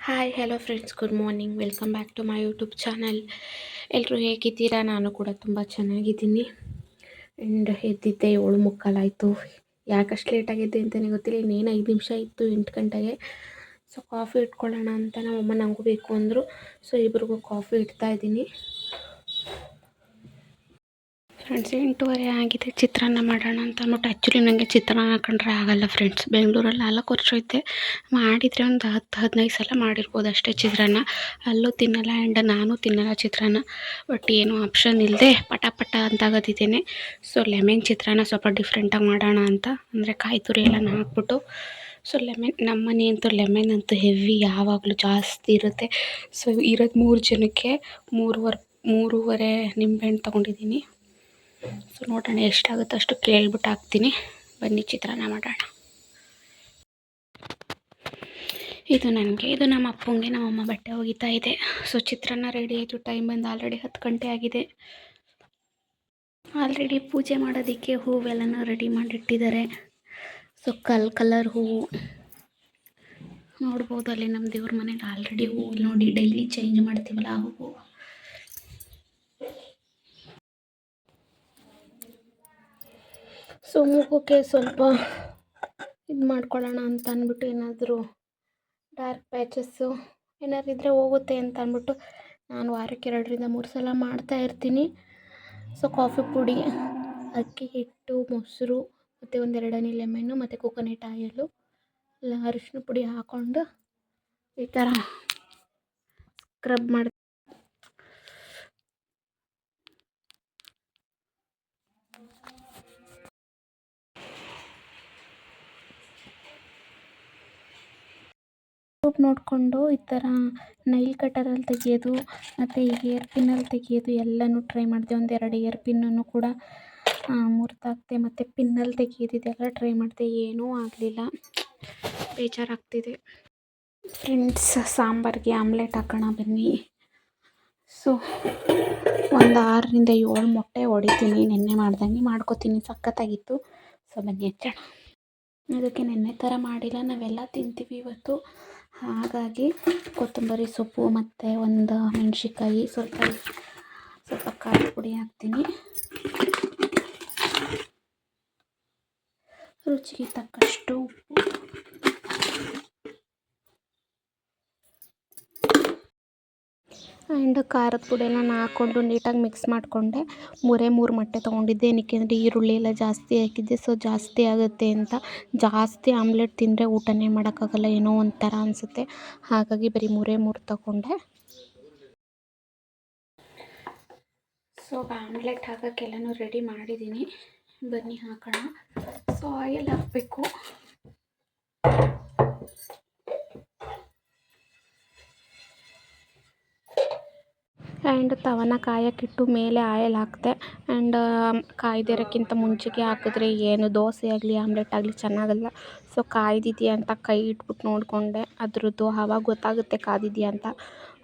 Hi hello friends, good morning. Welcome back to my YouTube channel. ಎಲ್ಲರೂ ಹೇಗಿದ್ದೀರಾ? ನಾನು ಕೂಡ ತುಂಬ ಚೆನ್ನಾಗಿದ್ದೀನಿ. ಆ್ಯಂಡ್ ಎದ್ದಿದ್ದೆ 7:45 ಯಾಕಷ್ಟು ಲೇಟಾಗಿದ್ದೆ ಅಂತಲೇ ಗೊತ್ತಿಲ್ಲ. ಇನ್ನೇನು 5 ನಿಮಿಷ ಇತ್ತು 8 ಗಂಟೆಗೆ. ಸೊ ಕಾಫಿ ಇಟ್ಕೊಳ್ಳೋಣ ಅಂತ ನಮ್ಮಮ್ಮ ನನಗೂ ಬೇಕು ಅಂದರು. ಸೊ ಇಬ್ರಿಗೂ ಕಾಫಿ ಇಡ್ತಾ ಇದ್ದೀನಿ. ಫ್ರೆಂಡ್ಸ್ 8:30 ಆಗಿದೆ. ಚಿತ್ರಾನ್ನ ಮಾಡೋಣ ಅಂತ ಅಂದ್ಬಿಟ್ಟು, ಆ್ಯಕ್ಚುಲಿ ನನಗೆ ಚಿತ್ರಾನ್ನ ಹಾಕೊಂಡ್ರೆ ಆಗಲ್ಲ ಫ್ರೆಂಡ್ಸ್. ಬೆಂಗಳೂರಲ್ಲಿ 4 ವರ್ಷ ಐತೆ, ಮಾಡಿದರೆ ಒಂದು 10-15 ಸಲ ಮಾಡಿರ್ಬೋದು ಅಷ್ಟೇ ಚಿತ್ರಾನ್ನ. ಅಲ್ಲೂ ತಿನ್ನಲ್ಲ ಆ್ಯಂಡ್ ನಾನು ತಿನ್ನಲ್ಲ ಚಿತ್ರಾನ್ನ. ಬಟ್ ಏನೂ ಆಪ್ಷನ್ ಇಲ್ಲದೆ ಪಟ ಅಂತಾಗತ್ತಿದ್ದೇನೆ. ಸೊ ಲೆಮನ್ ಚಿತ್ರಾನ್ನ ಸ್ವಲ್ಪ ಡಿಫ್ರೆಂಟಾಗಿ ಮಾಡೋಣ ಅಂತ, ಅಂದರೆ ಕಾಯಿ ತುರಿ ಎಲ್ಲ ಹಾಕ್ಬಿಟ್ಟು. ಸೊ ನಮ್ಮ ಮನೆ ಅಂತೂ ಲೆಮನ್ ಅಂತೂ ಹೆವಿ ಯಾವಾಗಲೂ ಜಾಸ್ತಿ ಇರುತ್ತೆ. ಸೊ ಇರೋದು 3 ಜನಕ್ಕೆ 3.5 ನಿಂಬೆಹಣ್ಣು ತೊಗೊಂಡಿದ್ದೀನಿ. ಸೊ ನೋಡೋಣ ಎಷ್ಟಾಗುತ್ತೋ ಅಷ್ಟು ಕೇಳ್ಬಿಟ್ಟು ಹಾಕ್ತೀನಿ. ಬನ್ನಿ ಚಿತ್ರಾನ್ನ ಮಾಡೋಣ. ಇದು ನನಗೆ, ಇದು ನಮ್ಮ ಅಪ್ಪಂಗೆ, ನಮ್ಮಮ್ಮ ಬಟ್ಟೆ ಒಗಿತಾ ಇದೆ. ಸೊ ಚಿತ್ರಾನ್ನ ರೆಡಿ ಆಯಿತು. ಟೈಮ್ ಬಂದು ಆಲ್ರೆಡಿ 10 ಗಂಟೆ ಆಗಿದೆ. ಆಲ್ರೆಡಿ ಪೂಜೆ ಮಾಡೋದಕ್ಕೆ ಹೂವೆಲ್ಲನೂ ರೆಡಿ ಮಾಡಿಟ್ಟಿದ್ದಾರೆ. ಸೊ ಕಲರ್ ಹೂವು ನೋಡ್ಬೋದು. ಅಲ್ಲಿ ನಮ್ಮ ದೇವ್ರ ಮನೇಲಿ ಆಲ್ರೆಡಿ ಹೂವು ನೋಡಿ ಡೈಲಿ ಚೇಂಜ್ ಮಾಡ್ತೀವಲ್ಲ ಆ ಹೂವು. ಸೊ ಮುಖಕ್ಕೆ ಸ್ವಲ್ಪ ಇದು ಮಾಡ್ಕೊಳ್ಳೋಣ ಅಂತ ಅಂದ್ಬಿಟ್ಟು, ಏನಾದರೂ ಡಾರ್ಕ್ ಪ್ಯಾಚಸ್ಸು ಏನಾದ್ರು ಇದ್ದರೆ ಹೋಗುತ್ತೆ ಅಂತ ಅಂದ್ಬಿಟ್ಟು ನಾನು ವಾರಕ್ಕೆ 2-3 ಸಲ ಮಾಡ್ತಾಯಿರ್ತೀನಿ. ಸೊ ಕಾಫಿ ಪುಡಿ, ಅಕ್ಕಿ ಹಿಟ್ಟು, ಮೊಸರು ಮತ್ತು 1-2 ಹನಿ ಲೆಮನ್ನು ಮತ್ತು ಕೋಕೋನಟ್ ಆಯಿಲು, ಅರಿಶಿನ ಪುಡಿ ಹಾಕ್ಕೊಂಡು ಈ ಥರ ಸ್ಕ್ರಬ್ ಮಾಡಿ ನೋಡಿಕೊಂಡು ಈ ಥರ ನೈಲ್ ಕಟರಲ್ಲಿ ತೆಗಿಯೋದು ಮತ್ತು ಏರ್ ಪಿನ್ನಲ್ಲಿ ತೆಗಿಯೋದು ಎಲ್ಲನೂ ಟ್ರೈ ಮಾಡಿದೆ. 1-2 ಏರ್ ಪಿನ್ನನ್ನು ಕೂಡ ಮುರಿದಾಕ್ತೆ ಮತ್ತು ಪಿನ್ನಲ್ಲಿ ತೆಗಿಯೋದು ಇದೆಲ್ಲ ಟ್ರೈ ಮಾಡಿದೆ. ಏನೂ ಆಗಲಿಲ್ಲ, ಬೇಜಾರಾಗ್ತಿದೆ. ಫ್ರೆಂಡ್ಸ್ ಸಾಂಬಾರಿಗೆ ಆಮ್ಲೆಟ್ ಹಾಕೋಣ ಬನ್ನಿ. ಸೊ ಒಂದು 6-7 ಮೊಟ್ಟೆ ಹೊಡಿತೀನಿ. ನೆನ್ನೆ ಮಾಡ್ದಂಗೆ ಮಾಡ್ಕೋತೀನಿ, ಸಖತ್ತಾಗಿತ್ತು. ಸೊ ಬನ್ನಿ ಹಚ್ಚೋಣ. ಅದಕ್ಕೆ ನೆನ್ನೆ ಥರ ಮಾಡಿಲ್ಲ, ನಾವೆಲ್ಲ ತಿಂತೀವಿ ಇವತ್ತು. ಹಾಗಾಗಿ ಕೊತ್ತಂಬರಿ ಸೊಪ್ಪು ಮತ್ತು ಒಂದು ಮೆಣಸಿನ್ಕಾಯಿ, ಸ್ವಲ್ಪ ಖಾರದ ಪುಡಿ ಹಾಕ್ತೀನಿ. ರುಚಿಗೆ ತಕ್ಕಷ್ಟು ಉಪ್ಪು. ಆ್ಯಂಡ್ ಖಾರದ ಪುಡಿ ಎಲ್ಲ ಹಾಕ್ಕೊಂಡು ನೀಟಾಗಿ ಮಿಕ್ಸ್ ಮಾಡಿಕೊಂಡೆ. 3 ಮೊಟ್ಟೆ ತೊಗೊಂಡಿದ್ದೆ. ಏನಕ್ಕೆ ಅಂದರೆ ಈರುಳ್ಳಿ ಎಲ್ಲ ಜಾಸ್ತಿ ಹಾಕಿದ್ದೆ. ಸೊ ಜಾಸ್ತಿ ಆಗುತ್ತೆ ಅಂತ. ಜಾಸ್ತಿ ಆಮ್ಲೆಟ್ ತಿಂದರೆ ಊಟನೇ ಮಾಡೋಕ್ಕಾಗಲ್ಲ, ಏನೋ ಒಂಥರ ಅನಿಸುತ್ತೆ. ಹಾಗಾಗಿ ಬರೀ 3 ತೊಗೊಂಡೆ. ಸೊ ಆಮ್ಲೆಟ್ ಹಾಕೋಕ್ಕೆಲ್ಲನೂ ರೆಡಿ ಮಾಡಿದ್ದೀನಿ. ಬನ್ನಿ ಹಾಕೋಣ. ಸೊ ಆಯಿಲ್ ಹಾಕಬೇಕು. ಆ್ಯಂಡ್ ತವನ ಕಾಯಕ್ಕಿಟ್ಟು ಮೇಲೆ ಆಯಿಲ್ ಹಾಕಿದೆ. ಆ್ಯಂಡ್ ಕಾಯ್ದಿರೋಕ್ಕಿಂತ ಮುಂಚೆಗೆ ಹಾಕಿದ್ರೆ ಏನು ದೋಸೆ ಆಗಲಿ ಆಮ್ಲೆಟ್ ಆಗಲಿ ಚೆನ್ನಾಗಲ್ಲ. ಸೊ ಕಾಯ್ದಿದೆಯಾ ಅಂತ ಕೈ ಇಟ್ಬಿಟ್ಟು ನೋಡಿಕೊಂಡೆ, ಅದ್ರದ್ದು ಆವಾಗ ಗೊತ್ತಾಗುತ್ತೆ ಕಾದಿದೆಯಾ ಅಂತ.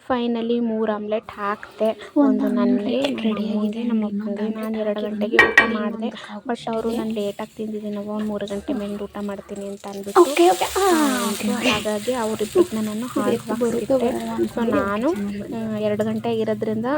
ಫೈನಲಿ 3 ಆಮ್ಲೆಟ್ ಹಾಕಿದೆ. ಒಂದು ನನಗೆ ರೆಡಿಯಾಗಿದೆ, ನಮ್ಮ ಅಪ್ಪಂಗೆ. ನಾನು 2 ಗಂಟೆಗೆ ಊಟ ಮಾಡಿದೆ. ಬಟ್ ಅವರು ನಾನು ಲೇಟಾಗಿ ತಿಂದಿದ್ದೀನವ, 3 ಗಂಟೆ ಮೇಲೆ ಊಟ ಮಾಡ್ತೀನಿ ಅಂತ ಅಂದ್ಬಿಟ್ಟು. ಹಾಗಾಗಿ ಅವರಿಬ್ಬರನ್ನ ನಾನು ಹಾಕಿಬಿಟ್ಟೆ. ಸೊ ನಾನು 2 ಗಂಟೆ ಇರೋದ್ರಿಂದ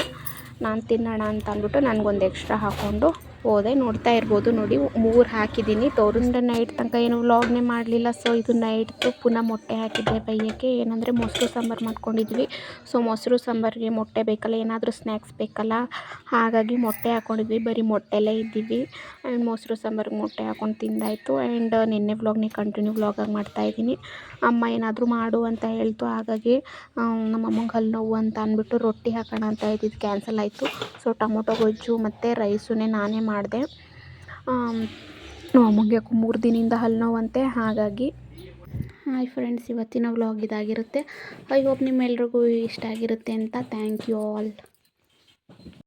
ನಾನು ತಿನ್ನೋಣ ಅಂತ ಅಂದ್ಬಿಟ್ಟು ನನಗೊಂದು ಎಕ್ಸ್ಟ್ರಾ ಹಾಕ್ಕೊಂಡು ಹೋದೆ. ನೋಡ್ತಾ ಇರ್ಬೋದು ನೋಡಿ, 3 ಹಾಕಿದ್ದೀನಿ. ತೋರಿಂದ ನೈಟ್ ತನಕ ಏನು ವ್ಲಾಗ್ನೇ ಮಾಡಲಿಲ್ಲ. ಸೊ ಇದು ನೈಟ್ದು ಪುನಃ ಮೊಟ್ಟೆ ಹಾಕಿದ್ದೆ ಬೈಯೋಕ್ಕೆ. ಏನಂದರೆ ಮೊಸರು ಸಾಂಬಾರು ಮಾಡ್ಕೊಂಡಿದ್ವಿ. ಸೊ ಮೊಸರು ಸಾಂಬಾರಿಗೆ ಮೊಟ್ಟೆ ಬೇಕಲ್ಲ, ಏನಾದರೂ ಸ್ನ್ಯಾಕ್ಸ್ ಬೇಕಲ್ಲ, ಹಾಗಾಗಿ ಮೊಟ್ಟೆ ಹಾಕ್ಕೊಂಡಿದ್ವಿ. ಬರೀ ಮೊಟ್ಟೆಲೇ ಇದ್ದೀವಿ. ಆ್ಯಂಡ್ ಮೊಸರು ಸಾಂಬಾರಿಗೆ ಮೊಟ್ಟೆ ಹಾಕ್ಕೊಂಡು ತಿಂದಾಯಿತು. ಆ್ಯಂಡ್ ನಿನ್ನೆ ವ್ಲಾಗ್ನೇ ಕಂಟಿನ್ಯೂ ವ್ಲಾಗಾಗಿ ಮಾಡ್ತಾಯಿದ್ದೀನಿ. ಅಮ್ಮ ಏನಾದರೂ ಮಾಡು ಅಂತ ಹೇಳ್ತು. ಹಾಗಾಗಿ ನಮ್ಮಮ್ಮಂಗೆ ಹಲ್ಲು ನೋವು ಅಂತ ಅಂದ್ಬಿಟ್ಟು ರೊಟ್ಟಿ ಹಾಕೋಣ ಅಂತ ಇದ್ದಿದ್ದು ಕ್ಯಾನ್ಸಲ್ ಆಯಿತು. ಸೊ ಟೊಮೊಟೊ ಗೊಜ್ಜು ಮತ್ತು ರೈಸುನೇ ನಾನೇ ಮಾಡಿದೆ. ನಮ್ಮಮ್ಮಗೆ ಯಾಕೋ 3 ದಿನದಿಂದ ಹಲ್ಲು ನೋವಂತೆ. ಹಾಗಾಗಿ ಹಾಯ್ ಫ್ರೆಂಡ್ಸ್, ಇವತ್ತಿನ ವ್ಲಾಗ್ ಇದಾಗಿರುತ್ತೆ. ಐ ಹೋಪ್ ನಿಮ್ಮೆಲ್ರಿಗೂ ಇಷ್ಟ ಆಗಿರುತ್ತೆ ಅಂತ. Thank you all.